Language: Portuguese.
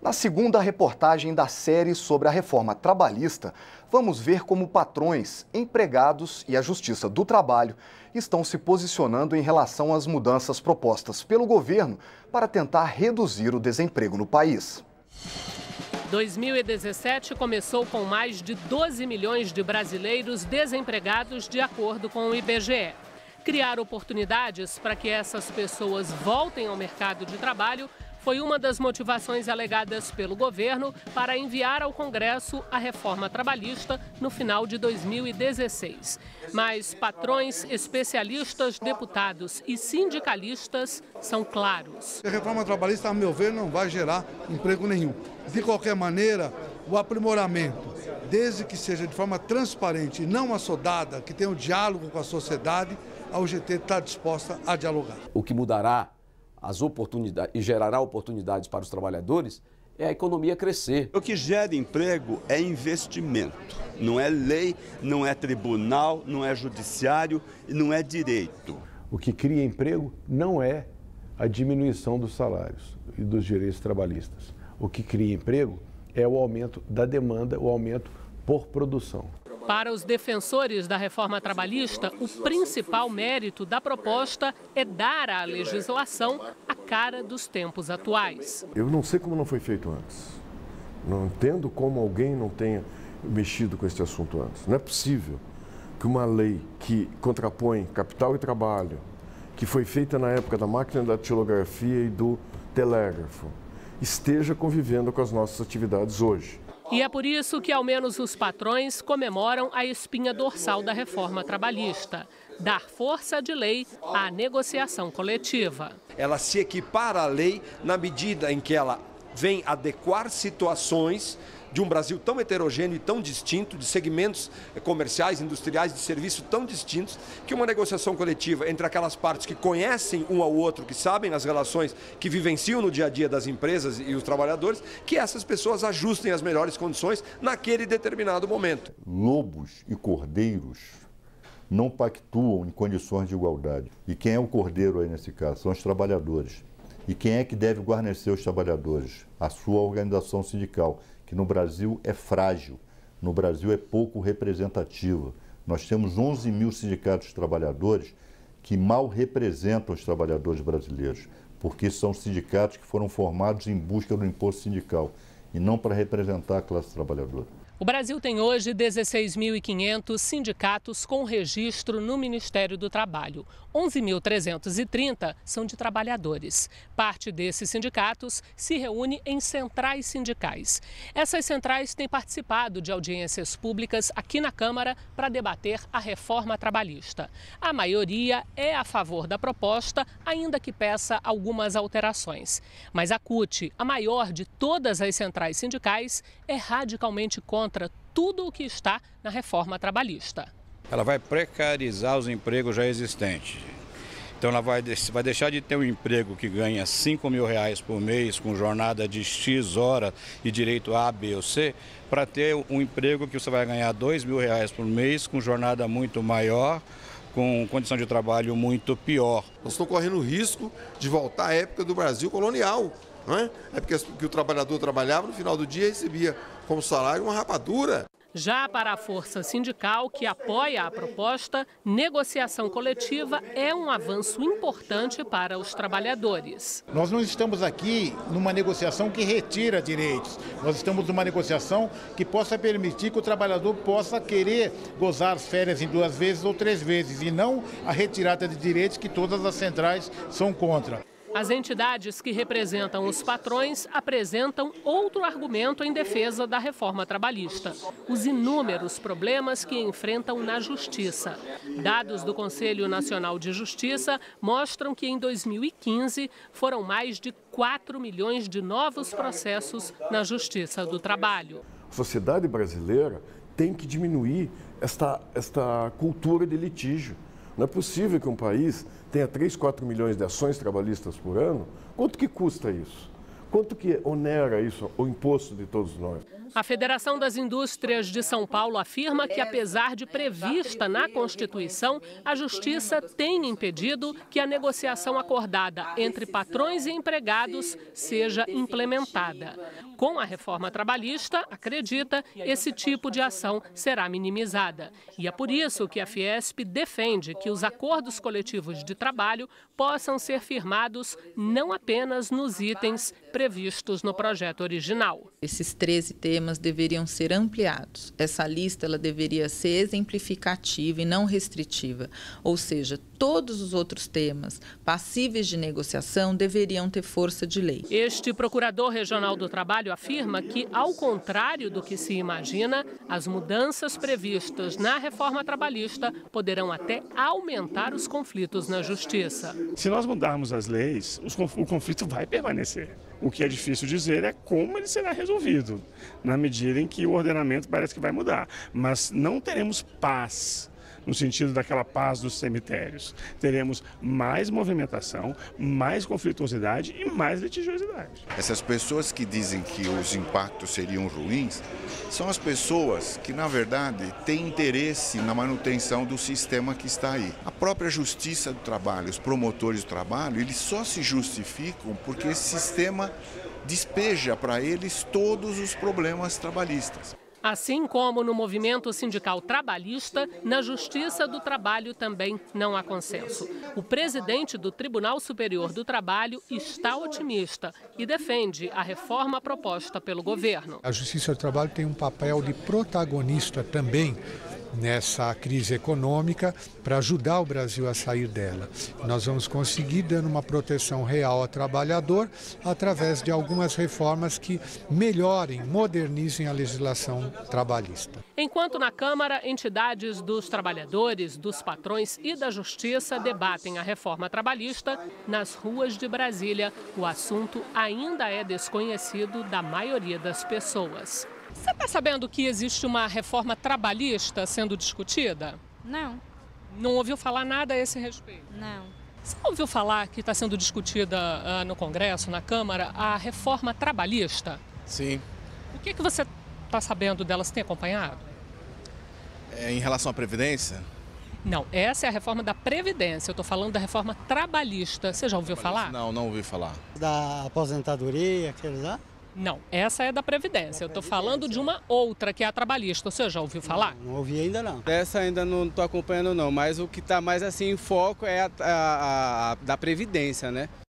Na segunda reportagem da série sobre a reforma trabalhista, vamos ver como patrões, empregados e a Justiça do Trabalho estão se posicionando em relação às mudanças propostas pelo governo para tentar reduzir o desemprego no país. 2017 começou com mais de 12 milhões de brasileiros desempregados, de acordo com o IBGE. Criar oportunidades para que essas pessoas voltem ao mercado de trabalho foi uma das motivações alegadas pelo governo para enviar ao Congresso a reforma trabalhista no final de 2016. Mas patrões, especialistas, deputados e sindicalistas são claros. A reforma trabalhista, a meu ver, não vai gerar emprego nenhum. De qualquer maneira, o aprimoramento, desde que seja de forma transparente e não assodada, que tenha um diálogo com a sociedade, a UGT está disposta a dialogar. O que mudará as oportunidades e gerará oportunidades para os trabalhadores é a economia crescer. O que gera emprego é investimento, não é lei, não é tribunal, não é judiciário e não é direito. O que cria emprego não é a diminuição dos salários e dos direitos trabalhistas. O que cria emprego é o aumento da demanda, o aumento por produção. Para os defensores da reforma trabalhista, o principal mérito da proposta é dar à legislação a cara dos tempos atuais. Eu não sei como não foi feito antes. Não entendo como alguém não tenha mexido com esse assunto antes. Não é possível que uma lei que contrapõe capital e trabalho, que foi feita na época da máquina da datilografia e do telégrafo, esteja convivendo com as nossas atividades hoje. E é por isso que ao menos os patrões comemoram a espinha dorsal da reforma trabalhista: dar força de lei à negociação coletiva. Ela se equipara à lei na medida em que ela vem adequar situações de um Brasil tão heterogêneo e tão distinto, de segmentos comerciais, industriais, de serviço tão distintos, que uma negociação coletiva entre aquelas partes que conhecem um ao outro, que sabem as relações, que vivenciam no dia a dia das empresas e os trabalhadores, que essas pessoas ajustem as melhores condições naquele determinado momento. Lobos e cordeiros não pactuam em condições de igualdade. E quem é o cordeiro aí nesse caso? São os trabalhadores. E quem é que deve guarnecer os trabalhadores? A sua organização sindical, que no Brasil é frágil, no Brasil é pouco representativa. Nós temos 11 mil sindicatos de trabalhadores que mal representam os trabalhadores brasileiros, porque são sindicatos que foram formados em busca do imposto sindical e não para representar a classe trabalhadora. O Brasil tem hoje 16.500 sindicatos com registro no Ministério do Trabalho. 11.330 são de trabalhadores. Parte desses sindicatos se reúne em centrais sindicais. Essas centrais têm participado de audiências públicas aqui na Câmara para debater a reforma trabalhista. A maioria é a favor da proposta, ainda que peça algumas alterações. Mas a CUT, a maior de todas as centrais sindicais, é radicalmente contra tudo o que está na reforma trabalhista. Ela vai precarizar os empregos já existentes. Então ela vai deixar de ter um emprego que ganha R$5 mil por mês, com jornada de X hora e direito A, B ou C, para ter um emprego que você vai ganhar R$2 mil por mês, com jornada muito maior, com condição de trabalho muito pior. Nós estamos correndo o risco de voltar à época do Brasil colonial. Não é? É porque o trabalhador trabalhava, no final do dia recebia como salário uma rapadura. Já para a força sindical que apoia a proposta, negociação coletiva é um avanço importante para os trabalhadores. Nós não estamos aqui numa negociação que retira direitos. Nós estamos numa negociação que possa permitir que o trabalhador possa querer gozar as férias em 2 vezes ou 3 vezes, e não a retirada de direitos que todas as centrais são contra. As entidades que representam os patrões apresentam outro argumento em defesa da reforma trabalhista: os inúmeros problemas que enfrentam na Justiça. Dados do Conselho Nacional de Justiça mostram que em 2015 foram mais de 4 milhões de novos processos na Justiça do Trabalho. A sociedade brasileira tem que diminuir esta cultura de litígio. Não é possível que um país tenha 3, 4 milhões de ações trabalhistas por ano. Quanto que custa isso? Quanto que onera isso, o imposto de todos nós? A Federação das Indústrias de São Paulo afirma que, apesar de prevista na Constituição, a Justiça tem impedido que a negociação acordada entre patrões e empregados seja implementada. Com a reforma trabalhista, acredita, esse tipo de ação será minimizada. E é por isso que a Fiesp defende que os acordos coletivos de trabalho possam ser firmados não apenas nos itens previstos no projeto original. Esses 13 temas deveriam ser ampliados. Essa lista ela deveria ser exemplificativa e não restritiva, ou seja, todos os outros temas passíveis de negociação deveriam ter força de lei. Este procurador regional do trabalho afirma que, ao contrário do que se imagina, as mudanças previstas na reforma trabalhista poderão até aumentar os conflitos na justiça. Se nós mudarmos as leis, o conflito vai permanecer. O que é difícil dizer é como ele será resolvido, na medida em que o ordenamento parece que vai mudar. Mas não teremos paz, no sentido daquela paz dos cemitérios. Teremos mais movimentação, mais conflituosidade e mais litigiosidade. Essas pessoas que dizem que os impactos seriam ruins, são as pessoas que, na verdade, têm interesse na manutenção do sistema que está aí. A própria Justiça do Trabalho, os promotores do trabalho, eles só se justificam porque esse sistema despeja para eles todos os problemas trabalhistas. Assim como no movimento sindical trabalhista, na Justiça do Trabalho também não há consenso. O presidente do Tribunal Superior do Trabalho está otimista e defende a reforma proposta pelo governo. A Justiça do Trabalho tem um papel de protagonista também nessa crise econômica para ajudar o Brasil a sair dela. Nós vamos conseguir dando uma proteção real ao trabalhador através de algumas reformas que melhorem, modernizem a legislação trabalhista. Enquanto na Câmara, entidades dos trabalhadores, dos patrões e da Justiça debatem a reforma trabalhista, nas ruas de Brasília, o assunto ainda é desconhecido da maioria das pessoas. Você está sabendo que existe uma reforma trabalhista sendo discutida? Não. Não ouviu falar nada a esse respeito? Não. Você ouviu falar que está sendo discutida no Congresso, na Câmara, a reforma trabalhista? Sim. O que você está sabendo dela? Você tem acompanhado? Em relação à Previdência? Não, essa é a reforma da Previdência. Eu estou falando da reforma trabalhista. Você já ouviu falar? Não, não ouvi falar. Da aposentadoria, aqueles lá? Não, essa é da Previdência. Eu estou falando de uma outra, que é a trabalhista. Você já ouviu falar? Não ouvi ainda não. Essa ainda não estou acompanhando não, mas o que está mais assim em foco é a da Previdência, né?